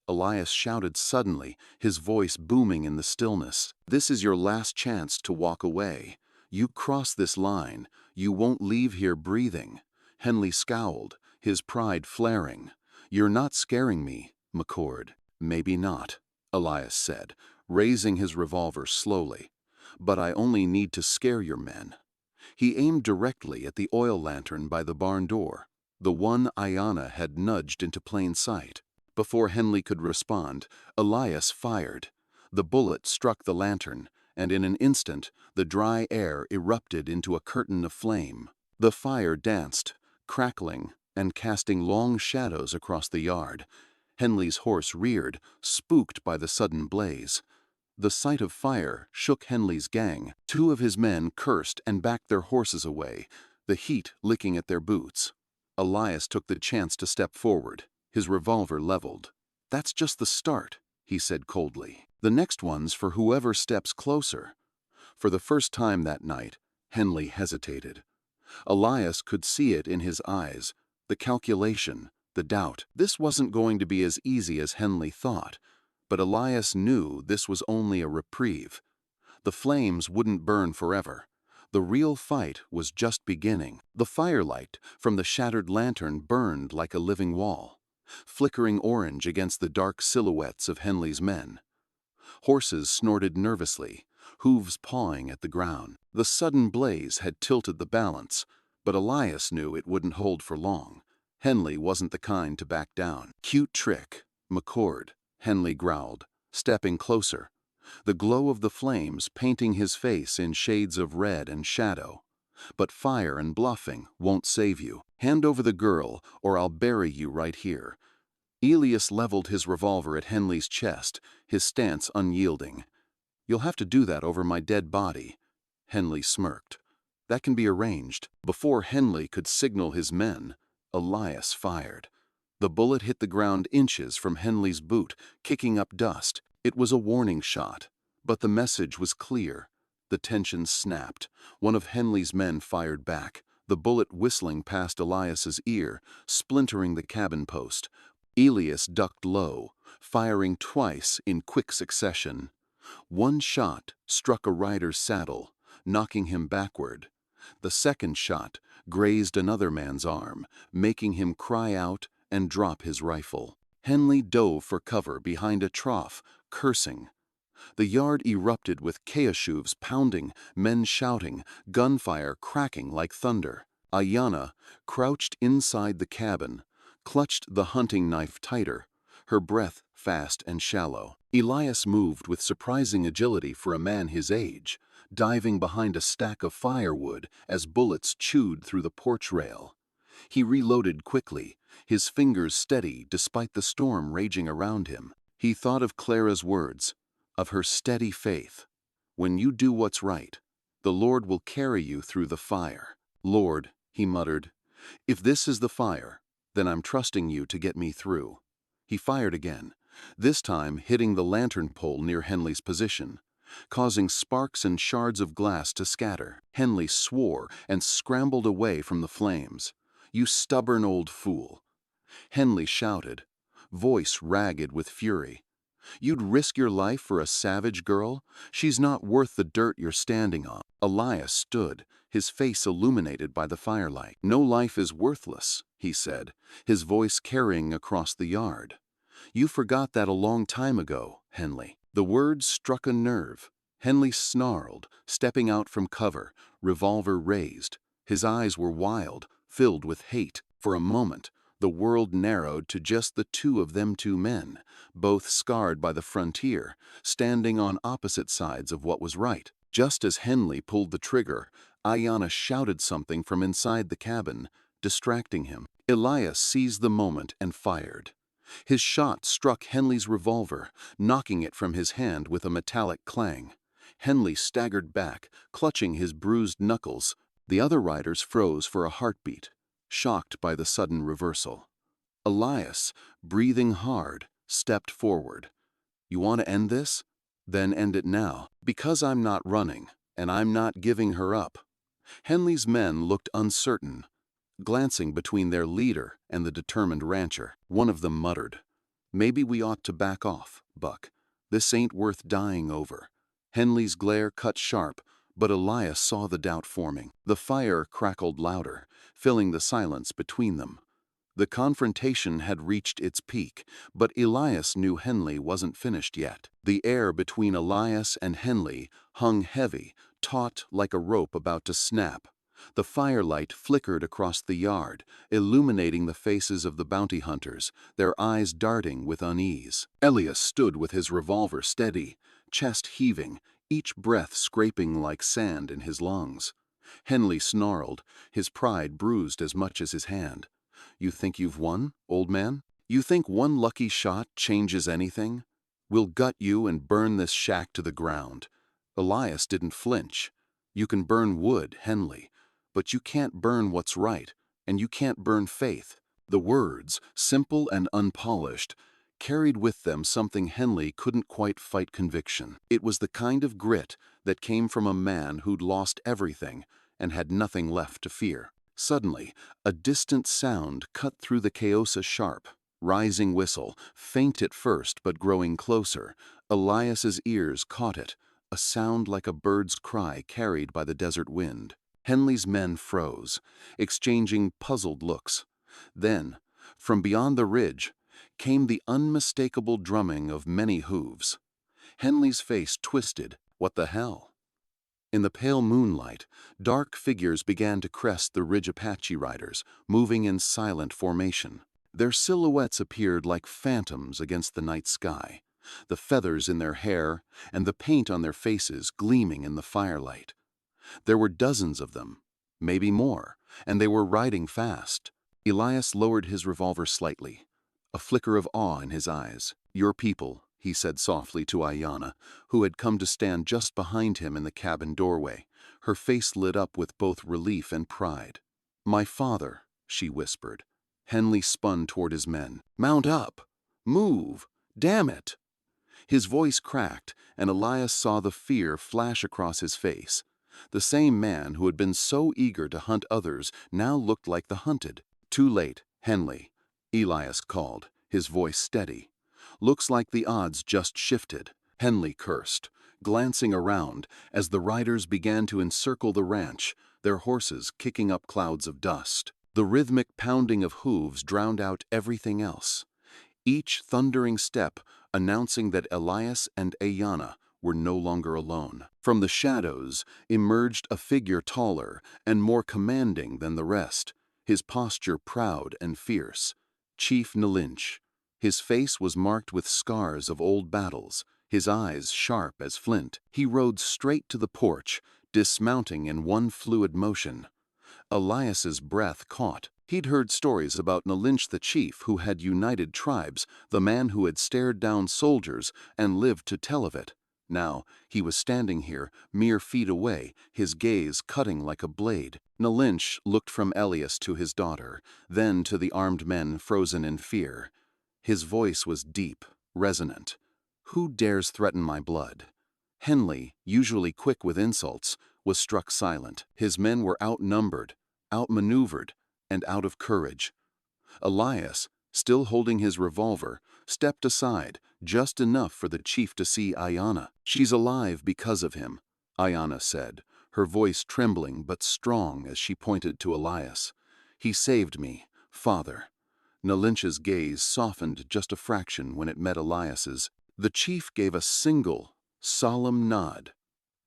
Elias shouted suddenly, his voice booming in the stillness. "This is your last chance to walk away. You cross this line, you won't leave here breathing." Henley scowled, his pride flaring. "You're not scaring me, McCord." "Maybe not," Elias said, raising his revolver slowly. "But I only need to scare your men." He aimed directly at the oil lantern by the barn door, the one Aiyana had nudged into plain sight. Before Henley could respond, Elias fired. The bullet struck the lantern, and in an instant, the dry air erupted into a curtain of flame. The fire danced, crackling and casting long shadows across the yard. Henley's horse reared, spooked by the sudden blaze. The sight of fire shook Henley's gang. Two of his men cursed and backed their horses away, the heat licking at their boots. Elias took the chance to step forward, his revolver leveled. "That's just the start," he said coldly. "The next one's for whoever steps closer." For the first time that night, Henley hesitated. Elias could see it in his eyes, the calculation, the doubt. This wasn't going to be as easy as Henley thought, but Elias knew this was only a reprieve. The flames wouldn't burn forever. The real fight was just beginning. The firelight from the shattered lantern burned like a living wall, flickering orange against the dark silhouettes of Henley's men. Horses snorted nervously, hooves pawing at the ground. The sudden blaze had tilted the balance, but Elias knew it wouldn't hold for long. Henley wasn't the kind to back down. "Cute trick, McCord," Henley growled, stepping closer, the glow of the flames painting his face in shades of red and shadow. "But fire and bluffing won't save you. Hand over the girl, or I'll bury you right here." Elias leveled his revolver at Henley's chest, his stance unyielding. "You'll have to do that over my dead body." Henley smirked. "That can be arranged." Before Henley could signal his men, Elias fired. The bullet hit the ground inches from Henley's boot, kicking up dust. It was a warning shot, but the message was clear. The tension snapped. One of Henley's men fired back, the bullet whistling past Elias's ear, splintering the cabin post. Elias ducked low, firing twice in quick succession. One shot struck a rider's saddle, knocking him backward. The second shot grazed another man's arm, making him cry out and drop his rifle. Henley dove for cover behind a trough, cursing. The yard erupted with kayashuves pounding, men shouting, gunfire cracking like thunder. Aiyana, crouched inside the cabin, clutched the hunting knife tighter, her breath fast and shallow. Elias moved with surprising agility for a man his age, diving behind a stack of firewood as bullets chewed through the porch rail. He reloaded quickly, his fingers steady despite the storm raging around him. He thought of Clara's words, of her steady faith. "When you do what's right, the Lord will carry you through the fire." "Lord," he muttered, "if this is the fire, then I'm trusting you to get me through." He fired again, this time hitting the lantern pole near Henley's position, causing sparks and shards of glass to scatter. Henley swore and scrambled away from the flames. "You stubborn old fool," Henley shouted, voice ragged with fury. "You'd risk your life for a savage girl? She's not worth the dirt you're standing on." Elias stood, his face illuminated by the firelight. "No life is worthless," he said, his voice carrying across the yard. "You forgot that a long time ago, Henley." The words struck a nerve. Henley snarled, stepping out from cover, revolver raised. His eyes were wild, filled with hate. For a moment, The world narrowed to just the two of them, two men, both scarred by the frontier, standing on opposite sides of what was right. Just as Henley pulled the trigger, Aiyana shouted something from inside the cabin, distracting him. Elias seized the moment and fired. His shot struck Henley's revolver, knocking it from his hand with a metallic clang. Henley staggered back, clutching his bruised knuckles. The other riders froze for a heartbeat, shocked by the sudden reversal. Elias, breathing hard, stepped forward. "You want to end this? Then end it now, because I'm not running, and I'm not giving her up." Henley's men looked uncertain, glancing between their leader and the determined rancher. One of them muttered, "Maybe we ought to back off, Buck. This ain't worth dying over." Henley's glare cut sharp, but Elias saw the doubt forming. The fire crackled louder, filling the silence between them. The confrontation had reached its peak, but Elias knew Henley wasn't finished yet. The air between Elias and Henley hung heavy, taut like a rope about to snap. The firelight flickered across the yard, illuminating the faces of the bounty hunters, their eyes darting with unease. Elias stood with his revolver steady, chest heaving, each breath scraping like sand in his lungs. Henley snarled, his pride bruised as much as his hand. "You think you've won, old man? You think one lucky shot changes anything? We'll gut you and burn this shack to the ground." Elias didn't flinch. "You can burn wood, Henley, but you can't burn what's right, and you can't burn faith." The words, simple and unpolished, carried with them something Henley couldn't quite fight: conviction. It was the kind of grit that came from a man who'd lost everything and had nothing left to fear. Suddenly, a distant sound cut through the chaos, a sharp, rising whistle, faint at first but growing closer. Elias's ears caught it, a sound like a bird's cry carried by the desert wind. Henley's men froze, exchanging puzzled looks. Then, from beyond the ridge, came the unmistakable drumming of many hooves. Henley's face twisted. What the hell? In the pale moonlight, dark figures began to crest the ridge. Apache riders, moving in silent formation. Their silhouettes appeared like phantoms against the night sky, the feathers in their hair and the paint on their faces gleaming in the firelight. There were dozens of them, maybe more, and they were riding fast. Elias lowered his revolver slightly, a flicker of awe in his eyes. "Your people," he said softly to Aiyana, who had come to stand just behind him in the cabin doorway. Her face lit up with both relief and pride. "My father," she whispered. Henley spun toward his men. "Mount up! Move! Damn it!" His voice cracked, and Elias saw the fear flash across his face. The same man who had been so eager to hunt others now looked like the hunted. "Too late, Henley," Elias called, his voice steady. "Looks like the odds just shifted." Henley cursed, glancing around as the riders began to encircle the ranch, their horses kicking up clouds of dust. The rhythmic pounding of hooves drowned out everything else, each thundering step announcing that Elias and Aiyana were no longer alone. From the shadows emerged a figure taller and more commanding than the rest, his posture proud and fierce. Chief Nalinch. His face was marked with scars of old battles, his eyes sharp as flint. He rode straight to the porch, dismounting in one fluid motion. Elias's breath caught. He'd heard stories about Nalinch, the chief who had united tribes, the man who had stared down soldiers and lived to tell of it. Now, he was standing here, mere feet away, his gaze cutting like a blade. Nalinch looked from Elias to his daughter, then to the armed men frozen in fear. His voice was deep, resonant. "Who dares threaten my blood?" Henley, usually quick with insults, was struck silent. His men were outnumbered, outmaneuvered, and out of courage. Elias, still holding his revolver, stepped aside, just enough for the chief to see Aiyana. "She's alive because of him," Aiyana said, her voice trembling but strong as she pointed to Elias. "He saved me, father." Nalinch's gaze softened just a fraction when it met Elias's. The chief gave a single, solemn nod.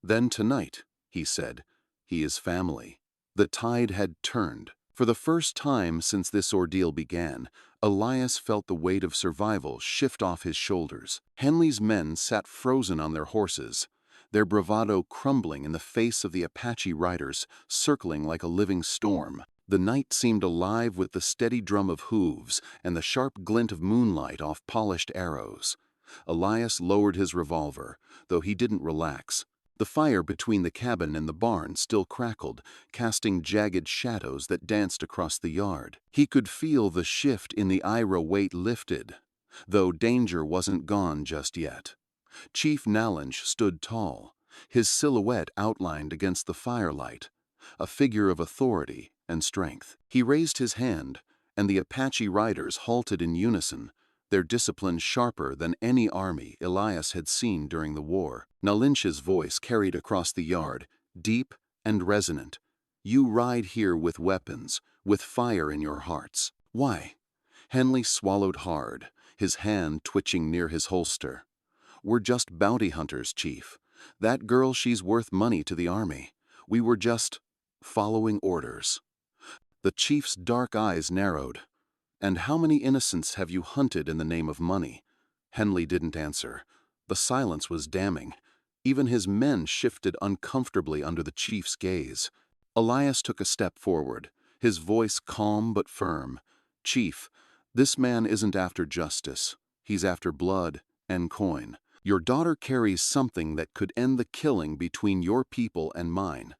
"Then tonight," he said, "he is family." The tide had turned. For the first time since this ordeal began, Elias felt the weight of survival shift off his shoulders. Henley's men sat frozen on their horses, their bravado crumbling in the face of the Apache riders circling like a living storm. The night seemed alive with the steady drum of hooves and the sharp glint of moonlight off polished arrows. Elias lowered his revolver, though he didn't relax. The fire between the cabin and the barn still crackled, casting jagged shadows that danced across the yard. He could feel the shift in the Ira weight lifted, though danger wasn't gone just yet. Chief Nallange stood tall, his silhouette outlined against the firelight, a figure of authority and strength. He raised his hand, and the Apache riders halted in unison, their discipline sharper than any army Elias had seen during the war. Nallange's voice carried across the yard, deep and resonant. "You ride here with weapons, with fire in your hearts." "Why?" Henley swallowed hard, his hand twitching near his holster. "We're just bounty hunters, Chief. That girl, she's worth money to the army. We were just following orders." The chief's dark eyes narrowed. "And how many innocents have you hunted in the name of money?" Henley didn't answer. The silence was damning. Even his men shifted uncomfortably under the chief's gaze. Elias took a step forward, his voice calm but firm. "Chief, this man isn't after justice. He's after blood and coin. Your daughter carries something that could end the killing between your people and mine.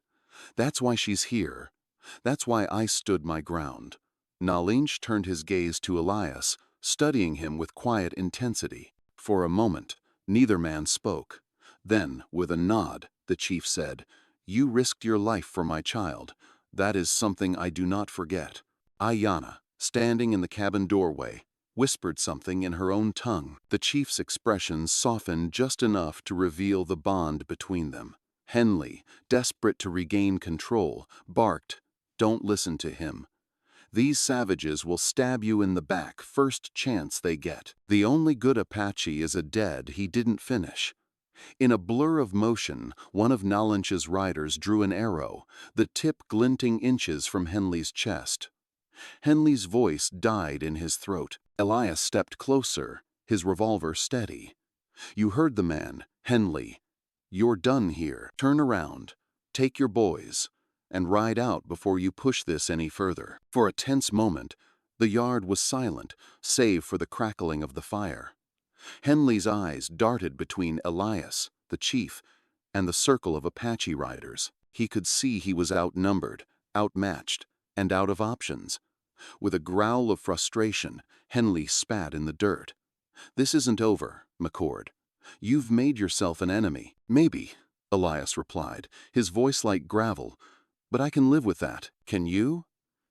That's why she's here. That's why I stood my ground." Nallange turned his gaze to Elias, studying him with quiet intensity. For a moment, neither man spoke. Then, with a nod, the chief said, "You risked your life for my child. That is something I do not forget." Aiyana, standing in the cabin doorway, whispered something in her own tongue. The chief's expression softened just enough to reveal the bond between them. Henley, desperate to regain control, barked, "Don't listen to him. These savages will stab you in the back first chance they get." The only good Apache is a dead he didn't finish. In a blur of motion, one of Nallange's riders drew an arrow, the tip glinting inches from Henley's chest. Henley's voice died in his throat. Elias stepped closer, his revolver steady. "You heard the man, Henley. You're done here. Turn around, take your boys, and ride out before you push this any further." For a tense moment, the yard was silent, save for the crackling of the fire. Henley's eyes darted between Elias, the chief, and the circle of Apache riders. He could see he was outnumbered, outmatched, and out of options. With a growl of frustration, Henley spat in the dirt. "This isn't over, McCord. You've made yourself an enemy." "Maybe," Elias replied, his voice like gravel, "but I can live with that. Can you?"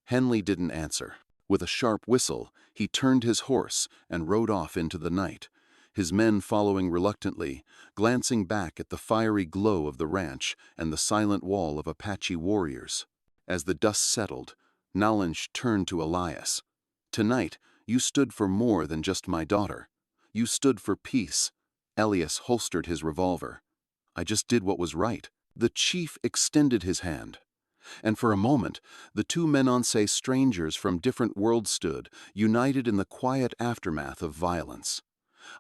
Henley didn't answer. With a sharp whistle, he turned his horse and rode off into the night, his men following reluctantly, glancing back at the fiery glow of the ranch and the silent wall of Apache warriors. As the dust settled, Nallange turned to Elias. "Tonight, you stood for more than just my daughter. You stood for peace." Elias holstered his revolver. "I just did what was right." The chief extended his hand, and for a moment, the two Menonce strangers from different worlds stood, united in the quiet aftermath of violence.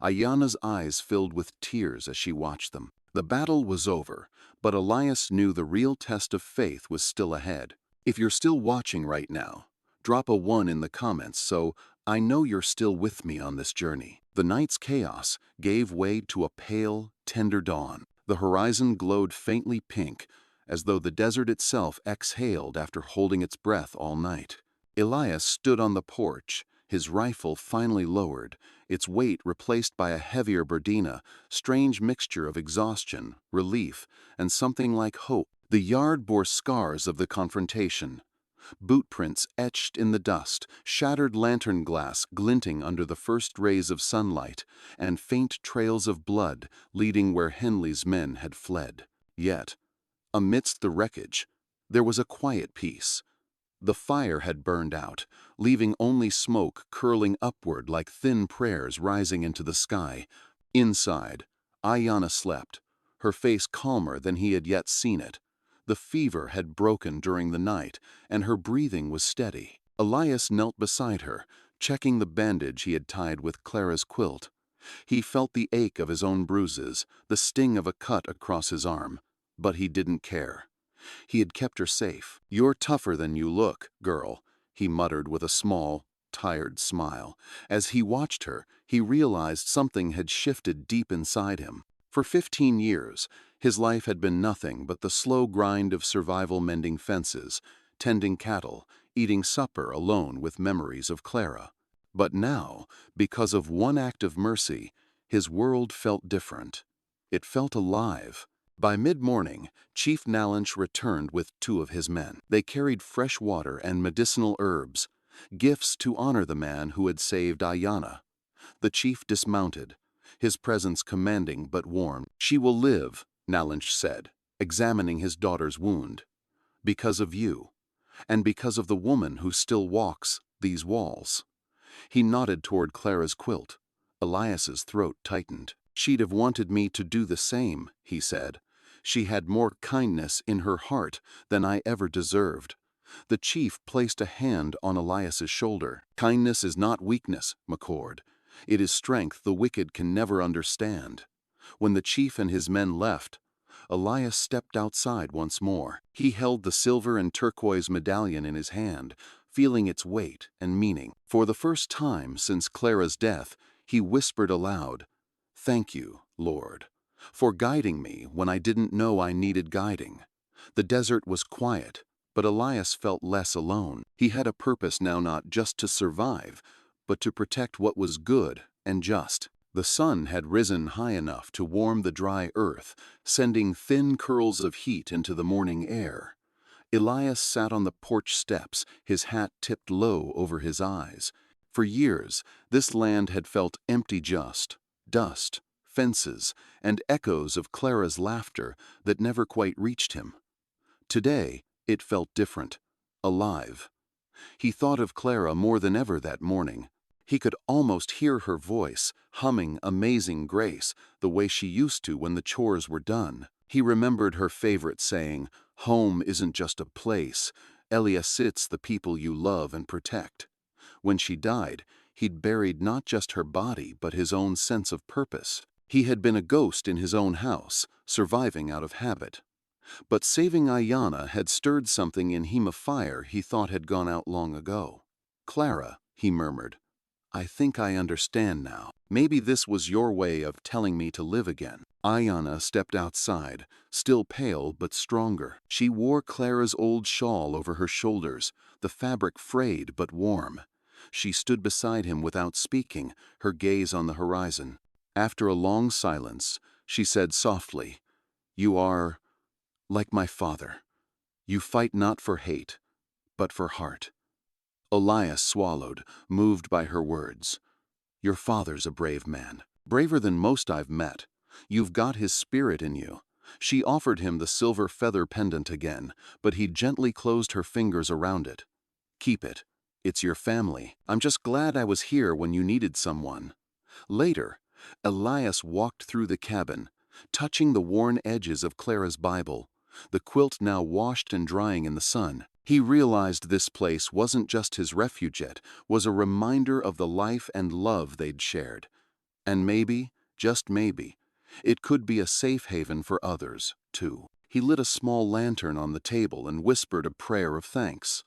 Aiyana's eyes filled with tears as she watched them. The battle was over, but Elias knew the real test of faith was still ahead. If you're still watching right now, drop a 1 in the comments so I know you're still with me on this journey. The night's chaos gave way to a pale, tender dawn. The horizon glowed faintly pink, as though the desert itself exhaled after holding its breath all night. Elias stood on the porch, his rifle finally lowered, its weight replaced by a heavier Berdina, strange mixture of exhaustion, relief, and something like hope. The yard bore scars of the confrontation. Boot prints etched in the dust, shattered lantern glass glinting under the first rays of sunlight, and faint trails of blood leading where Henley's men had fled. Yet, amidst the wreckage, there was a quiet peace. The fire had burned out, leaving only smoke curling upward like thin prayers rising into the sky. Inside, Aiyana slept, her face calmer than he had yet seen it. The fever had broken during the night, and her breathing was steady. Elias knelt beside her, checking the bandage he had tied with Clara's quilt. He felt the ache of his own bruises, the sting of a cut across his arm, but he didn't care. He had kept her safe. "You're tougher than you look, girl," he muttered with a small, tired smile. As he watched her, he realized something had shifted deep inside him. For 15 years, his life had been nothing but the slow grind of survival, mending fences, tending cattle, eating supper alone with memories of Clara. But now, because of one act of mercy, his world felt different. It felt alive. By mid-morning, Chief Nallanch returned with 2 of his men. They carried fresh water and medicinal herbs, gifts to honor the man who had saved Aiyana. The chief dismounted, his presence commanding but warm. "She will live," Nallanch said, examining his daughter's wound. "Because of you, and because of the woman who still walks these walls." He nodded toward Clara's quilt. Elias's throat tightened. "She'd have wanted me to do the same," he said. "She had more kindness in her heart than I ever deserved." The chief placed a hand on Elias's shoulder. "Kindness is not weakness, McCord. It is strength the wicked can never understand." When the chief and his men left, Elias stepped outside once more. He held the silver and turquoise medallion in his hand, feeling its weight and meaning. For the first time since Clara's death, he whispered aloud, "Thank you, Lord, for guiding me when I didn't know I needed guiding." The desert was quiet, but Elias felt less alone. He had a purpose now, not just to survive, but to protect what was good and just. The sun had risen high enough to warm the dry earth, sending thin curls of heat into the morning air. Elias sat on the porch steps, his hat tipped low over his eyes. For years, this land had felt empty, just dust, fences, and echoes of Clara's laughter that never quite reached him. Today, it felt different, alive. He thought of Clara more than ever that morning. He could almost hear her voice, humming Amazing Grace, the way she used to when the chores were done. He remembered her favorite saying, "Home isn't just a place. Elias sits the people you love and protect." When she died, he'd buried not just her body, but his own sense of purpose. He had been a ghost in his own house, surviving out of habit. But saving Aiyana had stirred something in him, a fire he thought had gone out long ago. "Clara," he murmured, "I think I understand now. Maybe this was your way of telling me to live again." Aiyana stepped outside, still pale but stronger. She wore Clara's old shawl over her shoulders, the fabric frayed but warm. She stood beside him without speaking, her gaze on the horizon. After a long silence, she said softly, "You are like my father. You fight not for hate, but for heart." Elias swallowed, moved by her words. "Your father's a brave man, braver than most I've met. You've got his spirit in you." She offered him the silver feather pendant again, but he gently closed her fingers around it. "Keep it. It's your family. I'm just glad I was here when you needed someone." Later, Elias walked through the cabin, touching the worn edges of Clara's Bible, the quilt now washed and drying in the sun. He realized this place wasn't just his refuge, it was a reminder of the life and love they'd shared. And maybe, just maybe, it could be a safe haven for others, too. He lit a small lantern on the table and whispered a prayer of thanks.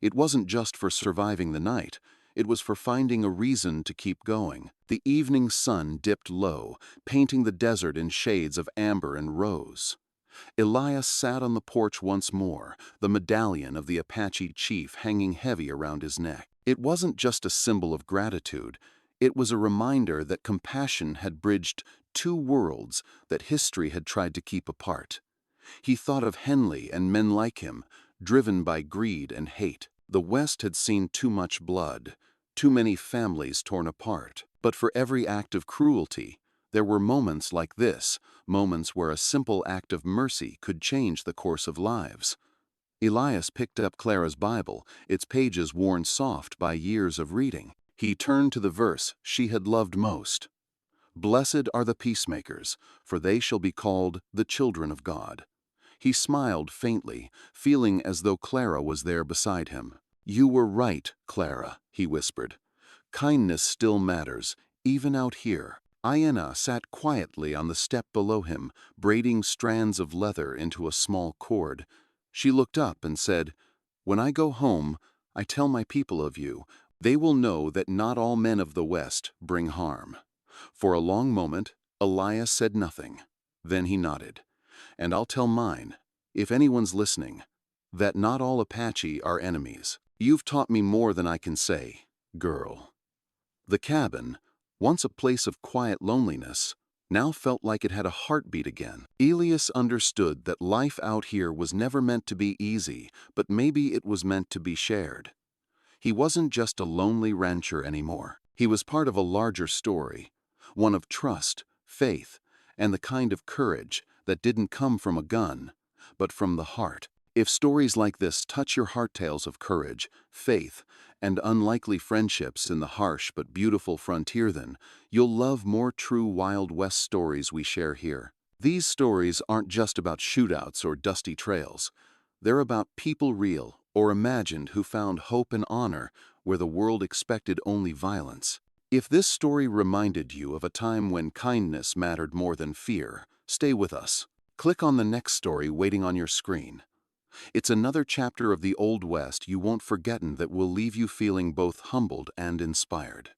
It wasn't just for surviving the night, it was for finding a reason to keep going. The evening sun dipped low, painting the desert in shades of amber and rose. Elias sat on the porch once more, the medallion of the Apache chief hanging heavy around his neck. It wasn't just a symbol of gratitude, it was a reminder that compassion had bridged 2 worlds that history had tried to keep apart. He thought of Henley and men like him, driven by greed and hate. The West had seen too much blood, too many families torn apart. But for every act of cruelty, there were moments like this, moments where a simple act of mercy could change the course of lives. Elias picked up Clara's Bible, its pages worn soft by years of reading. He turned to the verse she had loved most. "Blessed are the peacemakers, for they shall be called the children of God." He smiled faintly, feeling as though Clara was there beside him. "You were right, Clara," he whispered. "Kindness still matters, even out here." Aiyana sat quietly on the step below him, braiding strands of leather into a small cord. She looked up and said, "When I go home, I tell my people of you. They will know that not all men of the West bring harm." For a long moment, Elias said nothing. Then he nodded. "And I'll tell mine, if anyone's listening, that not all Apache are enemies. You've taught me more than I can say, girl." The cabin, once a place of quiet loneliness, now felt like it had a heartbeat again. Elias understood that life out here was never meant to be easy, but maybe it was meant to be shared. He wasn't just a lonely rancher anymore. He was part of a larger story, one of trust, faith, and the kind of courage that didn't come from a gun, but from the heart. If stories like this touch your heart, tales of courage, faith, and unlikely friendships in the harsh but beautiful frontier, then you'll love more true Wild West stories we share here. These stories aren't just about shootouts or dusty trails. They're about people, real or imagined, who found hope and honor where the world expected only violence. If this story reminded you of a time when kindness mattered more than fear, stay with us. Click on the next story waiting on your screen. It's another chapter of the Old West you won't forget, and that will leave you feeling both humbled and inspired.